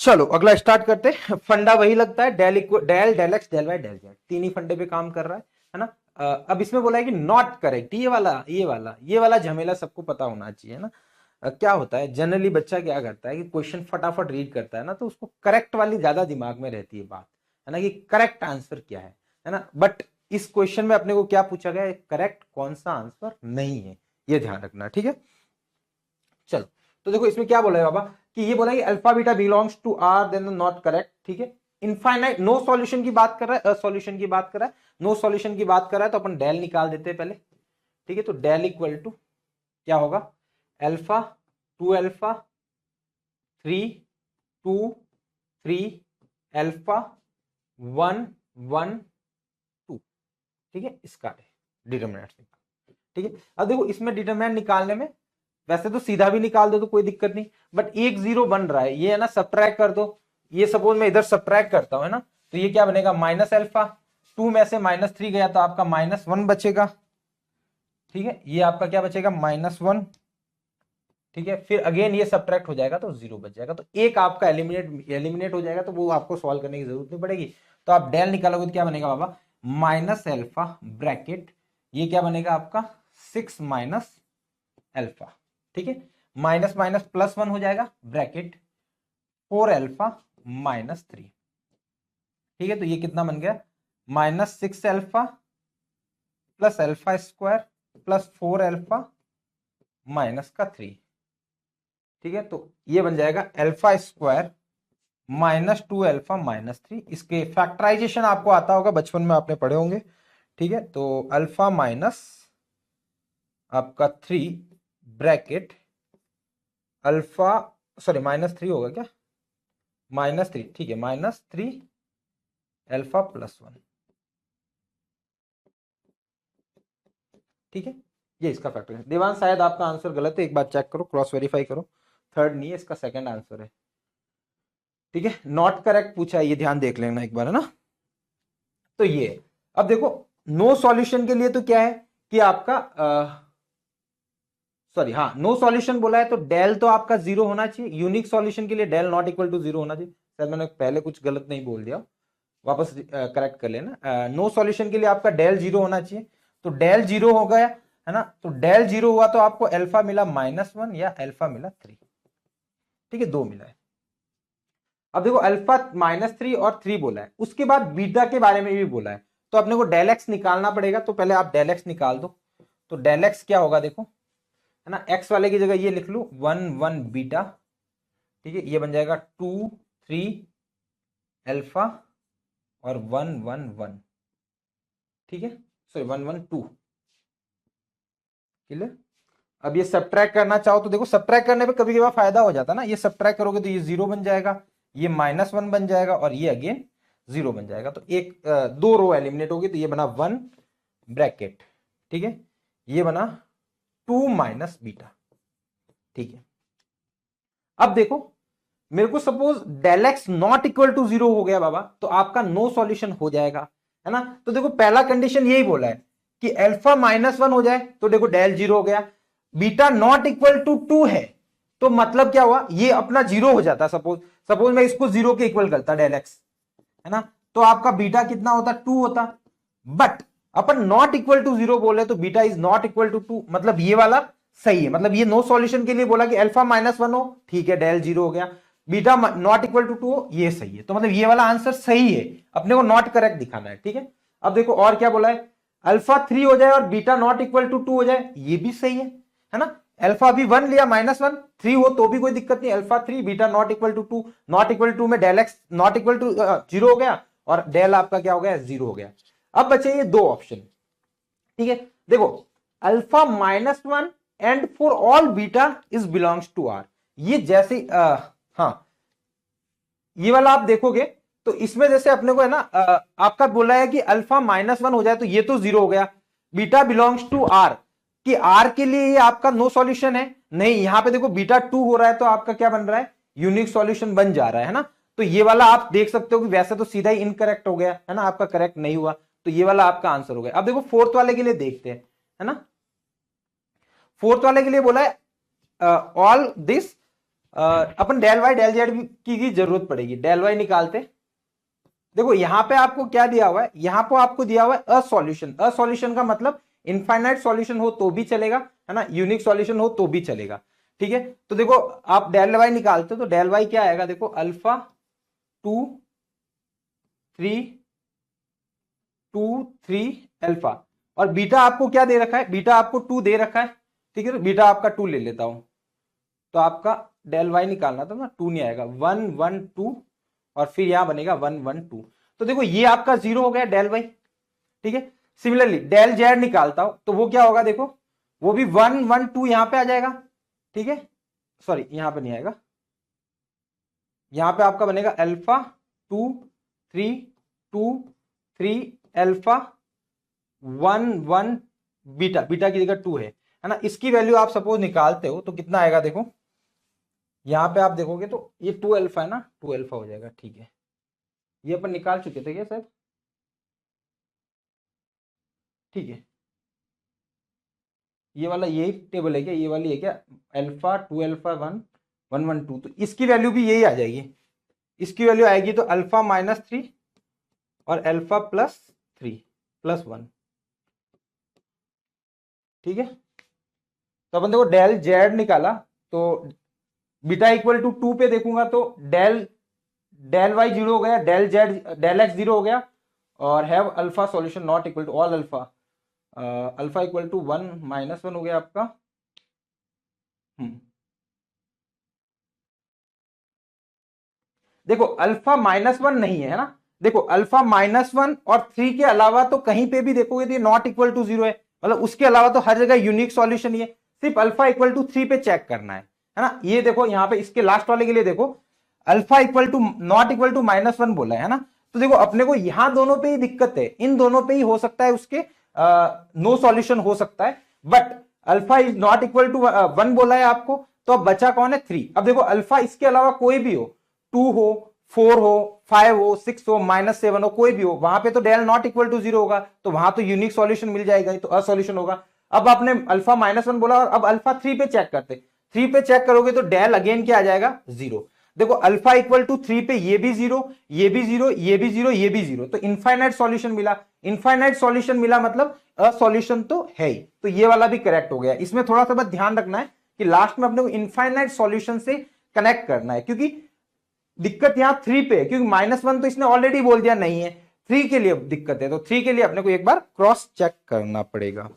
चलो अगला स्टार्ट करते हैं। फंडा वही लगता है, del del del x del y del z, तीन ही फंडे पे काम कर रहा है ना। अब इसमें बोला है कि नॉट करेक्ट, ये वाला झमेला सबको पता होना चाहिए ना। क्या होता है जनरली बच्चा क्या करता है कि क्वेश्चन फटाफट रीड करता है ना, तो उसको करेक्ट वाली ज्यादा दिमाग में रहती है बात, है ना, कि करेक्ट आंसर क्या है ना। बट इस क्वेश्चन में अपने को क्या पूछा गया है, करेक्ट कौन सा आंसर नहीं है, ये ध्यान रखना, ठीक है। चलो तो देखो इसमें क्या बोला है बाबा, कि ये बोला है कि alpha beta belongs to R then not correct, ठीक है। इनफाइनाइट नो सॉल्यूशन की बात कर रहा है, सॉल्यूशन की बात कर रहा है, नो सॉल्यूशन की बात कर रहा है, तो अपन डेल निकाल देते हैं पहले, ठीक है। तो डेल इक्वल टू क्या होगा, अल्फा टू अल्फा 3 2 3 अल्फा 1 1 2, ठीक है। इसका डिटरमिनेंट, ठीक है। अब देखो इसमें डिटरमिनेंट निकालने में वैसे तो सीधा भी निकाल दो तो कोई दिक्कत नहीं, बट एक जीरो बन रहा है, ये है ना, सब्ट्रैक्ट कर दो। ये सपोज मैं इधर सब्ट्रैक्ट करता हूं, है ना, तो ये क्या बनेगा, माइनस अल्फा, 2 में से -3 गया तो आपका -1 बचेगा, ठीक है। ये आपका क्या बचेगा, -1, ठीक है। फिर अगेन ये सब्ट्रैक्ट हो जाएगा तो 0 बच जाएगा, तो एक आपका एलिमिनेट हो जाएगा, तो वो आपको सॉल्व करने की जरूरत नहीं पड़ेगी। तो आप डेल निकालोगे तो क्या बनेगा बाबा, माइनस अल्फा ब्रैकेट, ये क्या बनेगा आपका 6 माइनस अल्फा, ठीक है। माइनस माइनस +1 हो जाएगा ब्रैकेट 4 अल्फा -3, ठीक है। तो ये कितना बन गया, -6 alpha plus alpha square plus 4 alpha -3, ठीक है। तो ये बन जाएगा अल्फा स्क्वायर -2 अल्फा -3। इसके फैक्टराइजेशन आपको आता होगा, बचपन में आपने पढ़े होंगे, ठीक है। तो अल्फा माइनस आपका 3 ब्रैकेट अल्फा, सॉरी -3 होगा क्या, -3, ठीक है, -3 अल्फा +1, ठीक है। ये इसका फैक्टर है। देवांश शायद आपका आंसर गलत है, एक बार चेक करो, क्रॉस वेरीफाई करो, थर्ड नहीं है, इसका सेकंड आंसर है, ठीक है। नॉट करेक्ट पूछा है, ये ध्यान देख लेना एक बार, है ना। तो ये अब देखो नो सॉल्यूशन के लिए तो क्या है कि आपका सॉरी हाँ, नो सॉल्यूशन बोला है तो डेल तो आपका 0 होना चाहिए। यूनिक सॉल्यूशन के लिए डेल नॉट इक्वल टू 0 होना चाहिए। शायद मैंने पहले कुछ गलत नहीं बोल दिया, वापस करेक्ट कर लेना। नो सॉल्यूशन के लिए आपका डेल 0 होना चाहिए, तो डेल 0 हो गया, है ना। तो डेल 0 हुआ तो आपको अल्फा मिला -1 या अल्फा मिला 3, ठीक है, 2 मिला है। अब देखो अल्फा -3 और 3 बोला है, उसके बाद बीटा के बारे में भी बोला है, तो अपने को डेल एक्स निकालना पड़ेगा। तो पहले आप डेल एक्स निकाल दो, तो डेल एक्स क्या होगा देखो, है ना, एक्स वाले की जगह ये लिख लू 1 1 बीटा, ठीक है। ये बन जाएगा 2 3 अल्फा और 1 1 1, ठीक है, सॉरी 1 1 2, क्लियर। अब ये सब्ट्रैक्ट करना चाहो तो देखो, सब्ट्रैक्ट करने पे कभी कभी फायदा हो जाता है ना, ये सब्ट्रैक्ट करोगे तो ये 0 बन जाएगा, ये -1 बन जाएगा और ये अगेन 0 बन जाएगा। तो एक दो रो एलिमिनेट होगी, तो ये बना 1 ब्रैकेट, ठीक है, ये बना 2 माइनस बीटा, ठीक है। अब देखो मेरे को suppose del x not equal to 0 हो गया बाबा, तो आपका नो सॉल्यूशन हो जाएगा, है ना। तो देखो पहला कंडीशन यही बोला है कि अल्फा -1 हो जाए, तो देखो डेल 0 हो गया। बीटा नॉट इक्वल टू 2 है, तो मतलब क्या हुआ, ये अपना 0 हो जाता। सपोज सपोज मैं इसको 0 के इक्वल करता डेल एक्स, है ना, तो आपका बीटा कितना होता, 2 होता। बट अपन नॉट इक्वल टू 0 बोले तो beta is not equal to 2, मतलब ये वाला सही है। मतलब ये नो सॉल्यूशन के लिए बोला कि अल्फा -1 हो, ठीक है, डेल 0 हो गया। बीटा नॉट इक्वल टू 2 हो, ये सही है। तो मतलब ये वाला आंसर सही है, अपने को नॉट करेक्ट दिखाना है, ठीक है। अब देखो और क्या बोला है, अल्फा 3 हो जाए और बीटा नॉट इक्वल टू 2 हो जाए, ये भी सही है ना। अल्फा भी 1 लिया, -1 3 हो तो भी कोई दिक्कत नहीं, alpha 3 beta not equal to 2, not equal to में del x not equal to 0 हो गया और डेल आपका क्या हो गया, 0 हो गया। अब बचे ये दो ऑप्शन, ठीक है। देखो alpha -1 and for all beta is belongs to R, ये जैसे हाँ, ये वाला आप देखोगे तो इसमें जैसे अपने को है ना आपका बोला है कि अल्फा -1 हो जाए तो ये तो 0 हो गया, बीटा बिलोंग्स टू आर, कि आर के लिए ये आपका नो सॉल्यूशन है नहीं। यहां पे देखो बीटा 2 हो रहा है तो आपका क्या बन रहा है, यूनिक सॉल्यूशन बन जा रहा है ना। तो ये वाला आप देख सकते हो कि वैसे तो सीधा ही इनकरेक्ट हो गया, है ना, आपका करेक्ट नहीं हुआ, तो ये वाला आपका आंसर हो गया। अब देखो फोर्थ वाले के लिए देखते हैं, है ना। फोर्थ वाले के लिए बोला है ऑल दिस अपन डेल वाई डेल जेड की जरूरत पड़ेगी। डेल वाई निकालते, देखो यहां पे आपको क्या दिया हुआ है, यहां पर आपको दिया हुआ है अ सॉल्यूशन। अ सॉल्यूशन का मतलब इनफाइनाइट सॉल्यूशन हो तो भी चलेगा, है ना, यूनिक सॉल्यूशन हो तो भी चलेगा। ठीक है, तो देखो आप डेल वाई निकालते हो तो डेल वाई क्या आएगा, देखो अल्फा 2 3 2 3 अल्फा, और बीटा आपको क्या दे रखा है, बीटा आपको 2 दे रखा है। ठीक है, तो बीटा आपका 2 ले लेता हूं, तो आपका डेल वाई निकालना था ना, 2 नहीं आएगा, 1 1 2 और फिर यहां बनेगा 1 1 2। तो देखो ये आपका 0 हो गया डेल वाई। ठीक है, सिमिलरली डेल जेड निकालता हूं तो वो क्या होगा, देखो वो भी 1 1 2 यहां पे आ जाएगा। ठीक है, सॉरी यहां पे नहीं आएगा, यहां पे आपका बनेगा अल्फा 2 3 2 3 अल्फा 1 1 बीटा, बीटा की जगह 2 है ना। इसकी वैल्यू आप सपोज निकालते हो तो कितना आएगा, देखो यहां पे आप देखोगे तो ये 2 अल्फा है ना, 2 अल्फा हो जाएगा। ठीक है, ये अपन निकाल चुके थे क्या सर? ठीक है, ये वाला यही टेबल है क्या, ये वाली है क्या, अल्फा 2 अल्फा 1 1 1 2, तो इसकी वैल्यू भी यही आ जाएगी। इसकी वैल्यू आएगी तो अल्फा -3 और अल्फा +3 +1। ठीक है, तो अपन देखो डेल जेड निकाला तो बीटा इक्वल टू 2 पे देखूंगा तो डेल डेल वाई 0 हो गया, डेल जेड डेल एक्स 0 हो गया, और have alpha solution not equal to all alpha, alpha equal to 1 -1 हो गया आपका। देखो अल्फा -1 नहीं है ना, देखो अल्फा -1 और 3 के अलावा तो कहीं पे भी देखोगे तो ये नॉट इक्वल टू 0 है, मतलब उसके अलावा तो हर जगह यूनिक सॉल्यूशन ही है। सिर्फ अल्फा इक्वल टू 3 पे चेक करना है ना। ये देखो यहाँ पे इसके लास्ट वाले के लिए देखो alpha equal to not equal to -1 बोला है ना, तो देखो अपने को यहां दोनों पे ही दिक्कत है, इन दोनों पे ही हो सकता है उसके नो सॉल्यूशन हो सकता है, but alpha is not equal to 1 बोला है आपको, तो अब बचा कौन है, 3। अब देखो अल्फा इसके अलावा कोई भी हो, 2 हो 4 हो 5 हो 6 हो -7 हो, कोई भी हो, वहां पे तो डेल नॉट इक्वल टू 0 होगा, तो वहां तो यूनिक सॉल्यूशन मिल जाएगा, तो असॉल्यूशन होगा। अब आपने अल्फा -1 बोला और अब अल्फा 3 पे चेक करते, 3 पे चेक करोगे तो डेल अगेन क्या आ जाएगा, 0। देखो अल्फा इक्वल टू 3 पे ये भी 0, ये भी 0, ये भी 0, ये भी 0, तो इनफाइनाइट सॉल्यूशन मिला। इनफाइनाइट सॉल्यूशन मिला मतलब असॉल्यूशन तो है ही, तो ये वाला भी करेक्ट हो गया। इसमें थोड़ा सा बस ध्यान रखना है कि लास्ट में अपने को इनफाइनाइट सॉल्यूशन से कनेक्ट करना है, क्योंकि दिक्कत यहां 3 पे है, क्योंकि -1 तो इसने ऑलरेडी बोल दिया नहीं है, 3 के लिए दिक्कत है, तो 3 के लिए अपने को एक बार क्रॉस चेक करना पड़ेगा।